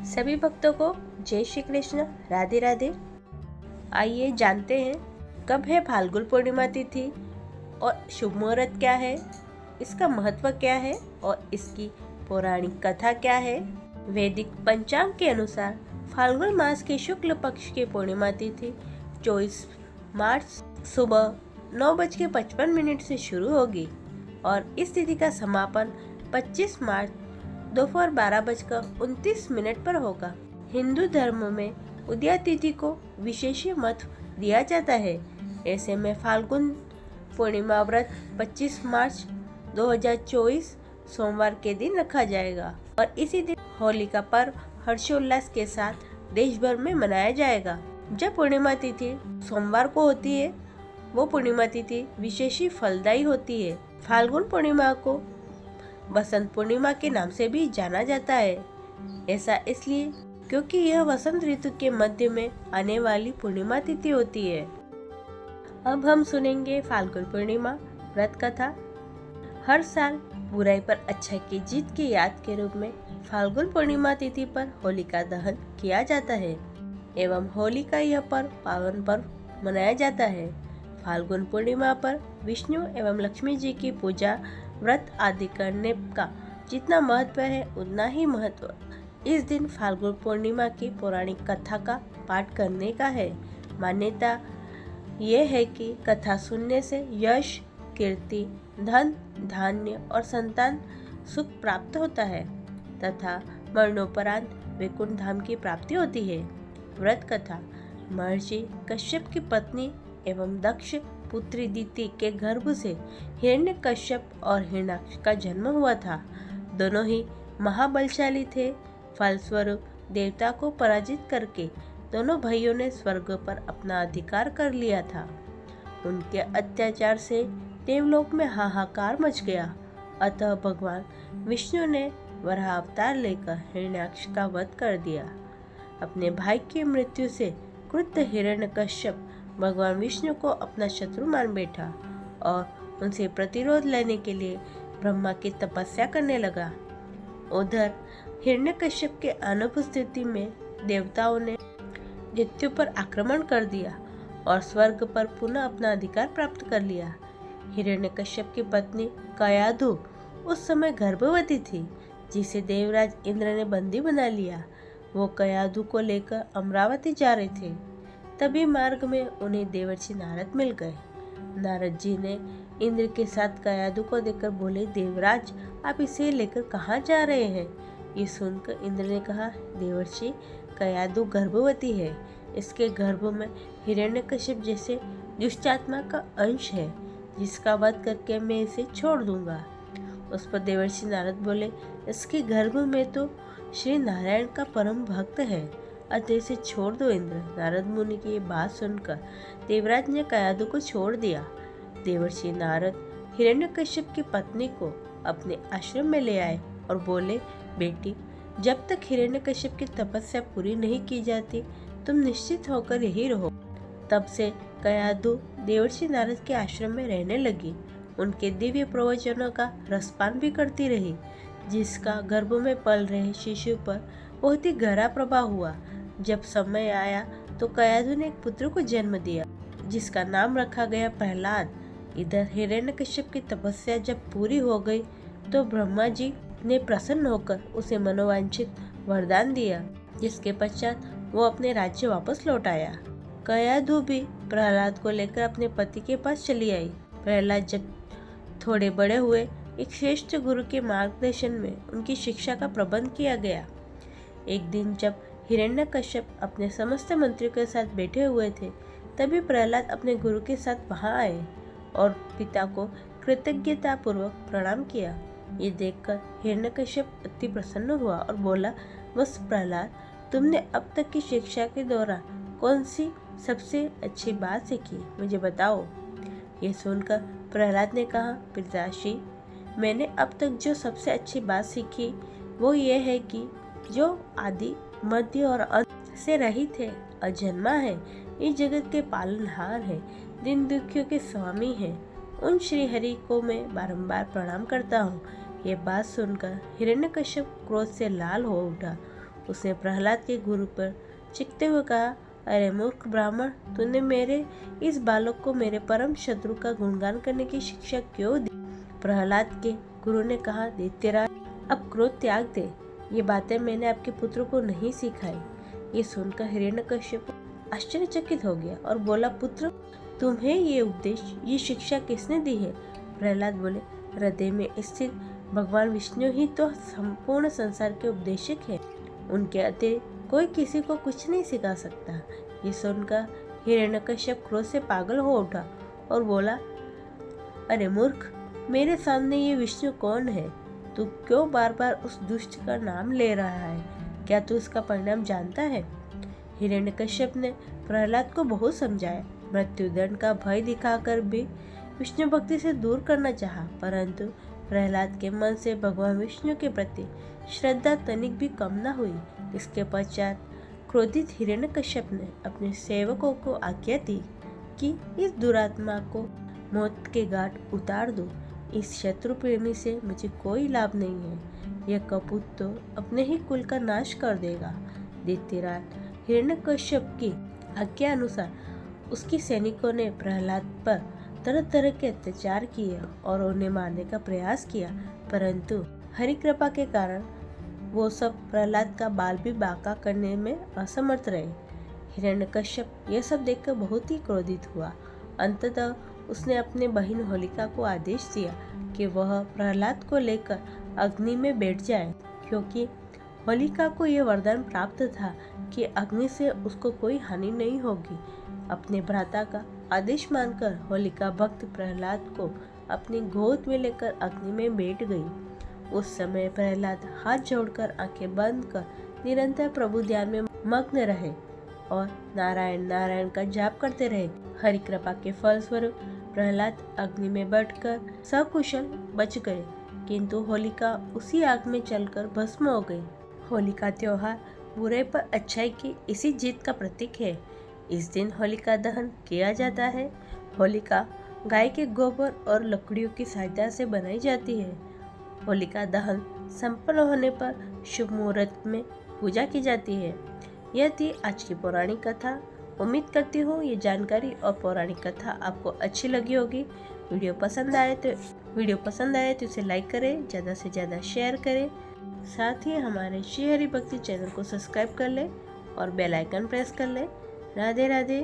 सभी भक्तों को जय श्री कृष्ण, राधे राधे। आइए जानते हैं कब है फाल्गुन पूर्णिमा तिथि और शुभ मुहूर्त क्या है, इसका महत्व क्या है और इसकी पौराणिक कथा क्या है। वैदिक पंचांग के अनुसार फाल्गुन मास के शुक्ल पक्ष की पूर्णिमा तिथि 24 मार्च सुबह 9:55 से शुरू होगी और इस तिथि का समापन 25 मार्च दोपहर 12:29 पर होगा। हिंदू धर्म में उदया तिथि को विशेष महत्व दिया जाता है। ऐसे में फाल्गुन पूर्णिमा व्रत 25 मार्च 2024 सोमवार के दिन रखा जाएगा और इसी दिन होली का पर्व हर्षोल्लास के साथ देश भर में मनाया जाएगा। जब पूर्णिमा तिथि सोमवार को होती है, वो पूर्णिमा तिथि विशेष फलदायी होती है। फाल्गुन पूर्णिमा को बसंत पूर्णिमा के नाम से भी जाना जाता है। ऐसा इसलिए क्योंकि यह वसंत ऋतु के मध्य में आने वाली पूर्णिमा तिथि होती है। अब हम सुनेंगे फाल्गुन पूर्णिमा व्रत कथा। हर साल बुराई पर अच्छाई की जीत की याद के रूप में फाल्गुन पूर्णिमा तिथि पर होलिका दहन किया जाता है एवं होली का यह पर्व पावन पर्व मनाया जाता है। फाल्गुन पूर्णिमा पर विष्णु एवं लक्ष्मी जी की पूजा व्रत आदि करने का जितना महत्व है उतना ही महत्व इस दिन फाल्गुन पूर्णिमा की पौराणिक कथा का पाठ करने का है। मान्यता ये है कि कथा सुनने से यश, कीर्ति, धन, धान्य और संतान सुख प्राप्त होता है तथा मरणोपरांत वैकुंठ धाम की प्राप्ति होती है। व्रत कथा महर्षि कश्यप की पत्नी एवं दक्ष पुत्री दिति के गर्भ से हिरण्यकश्यप और हिरण्याक्ष का जन्म हुआ था। दोनों ही महाबलशाली थे। फलस्वरूप देवता को पराजित करके दोनों भाइयों ने स्वर्ग पर अपना अधिकार कर लिया था। उनके अत्याचार से देवलोक में हाहाकार मच गया। अतः भगवान विष्णु ने वराह अवतार लेकर हिरण्याक्ष का वध कर दिया। अपने भाई की मृत्यु से क्रुद्ध हिरण्यकश्यप भगवान विष्णु को अपना शत्रु मान बैठा और उनसे प्रतिरोध लेने के लिए ब्रह्मा की तपस्या करने लगा। उधर हिरण्यकश्यप के अनुपस्थिति में देवताओं ने दैत्यों पर आक्रमण कर दिया और स्वर्ग पर पुनः अपना अधिकार प्राप्त कर लिया। हिरण्यकश्यप की पत्नी कयाधु उस समय गर्भवती थी, जिसे देवराज इंद्र ने बंदी बना लिया। वो कयाधु को लेकर अमरावती जा रहे थे। तभी मार्ग में उन्हें देवर्षि नारद मिल गए। नारद जी ने इंद्र के साथ कयाधु को देखकर बोले, देवराज आप इसे लेकर कहाँ जा रहे हैं? ये सुनकर इंद्र ने कहा, देवर्षि कयाधु गर्भवती है। इसके गर्भ में हिरण्यकश्यप जैसे दुष्टात्मा का अंश है, जिसका वध करके मैं इसे छोड़ दूंगा। उस पर देवर्षि नारद बोले, इसके गर्भ में तो श्री नारायण का परम भक्त है, अतः इसे छोड़ दो इंद्र। नारद मुनि की ये बात सुनकर देवराज ने कयाधु को छोड़ दिया। देवर्षि नारद हिरण्यकश्यप की पत्नी को अपने आश्रम में ले आए और बोले, बेटी जब तक हिरण्यकश्यप की तपस्या पूरी नहीं की जाती तुम निश्चित होकर यही रहो। तब से कयाधु देवर्षि नारद के आश्रम में रहने लगी। उनके दिव्य प्रवचनों का रसपान भी करती रही, जिसका गर्भ में पल रहे शिशु पर बहुत ही गहरा प्रभाव हुआ। जब समय आया तो कयाधु ने एक पुत्र को जन्म दिया, जिसका नाम रखा गया प्रहलाद। इधर हिरण्यकश्यप की तपस्या जब पूरी हो गई तो ब्रह्मा जी ने प्रसन्न होकर उसे मनोवांछित वरदान दिया, जिसके पश्चात वो अपने राज्य वापस लौट आया। कयाधु भी प्रहलाद को लेकर अपने पति के पास चली आई। प्रहलाद जब थोड़े बड़े हुए, एक श्रेष्ठ गुरु के मार्गदर्शन में उनकी शिक्षा का प्रबंध किया गया। एक दिन जब हिरण्यकश्यप अपने समस्त मंत्रियों के साथ बैठे हुए थे, तभी प्रहलाद अपने गुरु के साथ वहां आए और पिता को कृतज्ञता पूर्वक प्रणाम किया। ये देखकर हिरण्यकश्यप अति प्रसन्न हुआ और बोला, बस प्रहलाद, तुमने अब तक की शिक्षा के दौरान कौन सी सबसे अच्छी बात सीखी, मुझे बताओ। ये सुनकर प्रहलाद ने कहा, पिताश्री, मैंने अब तक जो सबसे अच्छी बात सीखी वो ये है कि जो आदि मध्य और अंत से रहित है, अजन्मा है, इस जगत के पालनहार है, दिन दुखियों के स्वामी है, उन श्री हरि को मैं बारंबार प्रणाम करता हूँ। ये बात सुनकर हिरण्यकश्यप क्रोध से लाल हो उठा। उसने प्रहलाद के गुरु पर चीखते हुए कहा, अरे मूर्ख ब्राह्मण, तूने मेरे इस बालक को मेरे परम शत्रु का गुणगान करने की शिक्षा क्यों दी? प्रहलाद के गुरु ने कहा, दैत्यराज, अब क्रोध त्याग दे। ये बातें मैंने आपके पुत्र को नहीं सिखाई। ये सुनकर हिरण्यकश्यप आश्चर्यचकित हो गया और बोला, पुत्र, तुम्हें ये उपदेश, ये शिक्षा किसने दी है? प्रहलाद बोले, हृदय में स्थित भगवान विष्णु ही तो संपूर्ण संसार के उपदेशक है। उनके अतिरिक्त कोई किसी को कुछ नहीं सिखा सकता। ये सुनकर हिरण्यकश्यप क्रोध से पागल हो उठा और बोला, अरे मूर्ख, मेरे सामने ये विष्णु कौन है? तू क्यों बार बार उस दुष्ट का नाम ले रहा है? क्या तू इसका परिणाम जानता है? हिरण्यकश्यप ने प्रहलाद को बहुत समझाया, मृत्युदंड का भय दिखाकर भी विष्णु भक्ति से दूर करना चाहा, परंतु प्रहलाद के मन से भगवान विष्णु के प्रति श्रद्धा तनिक भी कम न हुई। इसके पश्चात क्रोधित हिरण्यकश्यप ने अपने सेवकों को आज्ञा दी कि इस दुरात्मा को मौत के घाट उतार दो। इस शत्रु प्रेमी से मुझे कोई लाभ नहीं है। यह कपूत तो अपने ही कुल का नाश कर देगा। दैत्यराज हिरण्यकश्यप की आज्ञा अनुसार उसके सैनिकों ने प्रहलाद पर तरह तरह के अत्याचार किए और उन्हें मारने का प्रयास किया, परंतु हरि कृपा के कारण वो सब प्रहलाद का बाल भी बांका करने में असमर्थ रहे। हिरण्यकश्यप यह सब देखकर बहुत ही क्रोधित हुआ। अंततः उसने अपने बहन होलिका को आदेश दिया कि वह प्रहलाद को लेकर अग्नि में बैठ जाए, क्योंकि होलिका को यह वरदान प्राप्त था कि अग्नि से उसको कोई हानि नहीं होगी। अपने भ्राता का आदेश मानकर होलिका भक्त प्रहलाद को अपनी गोद में लेकर अग्नि में बैठ गई। उस समय प्रहलाद हाथ जोड़कर आंखें बंद कर निरंतर प्रभु ध्यान में मग्न रहे और नारायण नारायण का जाप करते रहे। हरि कृपा के फलस्वरूप प्रहलाद अग्नि में बैठकर सकुशल बच गए, किंतु होलिका उसी आग में चलकर भस्म हो गई। होली का त्योहार बुराई पर अच्छाई की इसी जीत का प्रतीक है। इस दिन होलिका दहन किया जाता है। होलिका गाय के गोबर और लकड़ियों की सहायता से बनाई जाती है। होलिका दहन संपन्न होने पर शुभ मुहूर्त में पूजा की जाती है। यह थी आज की पौराणिक कथा। उम्मीद करती हूँ ये जानकारी और पौराणिक कथा आपको अच्छी लगी होगी। वीडियो पसंद आए तो इसे लाइक करें, ज़्यादा से ज़्यादा शेयर करें। साथ ही हमारे श्री हरि भक्ति चैनल को सब्सक्राइब कर लें और बेल आइकन प्रेस कर लें। राधे राधे।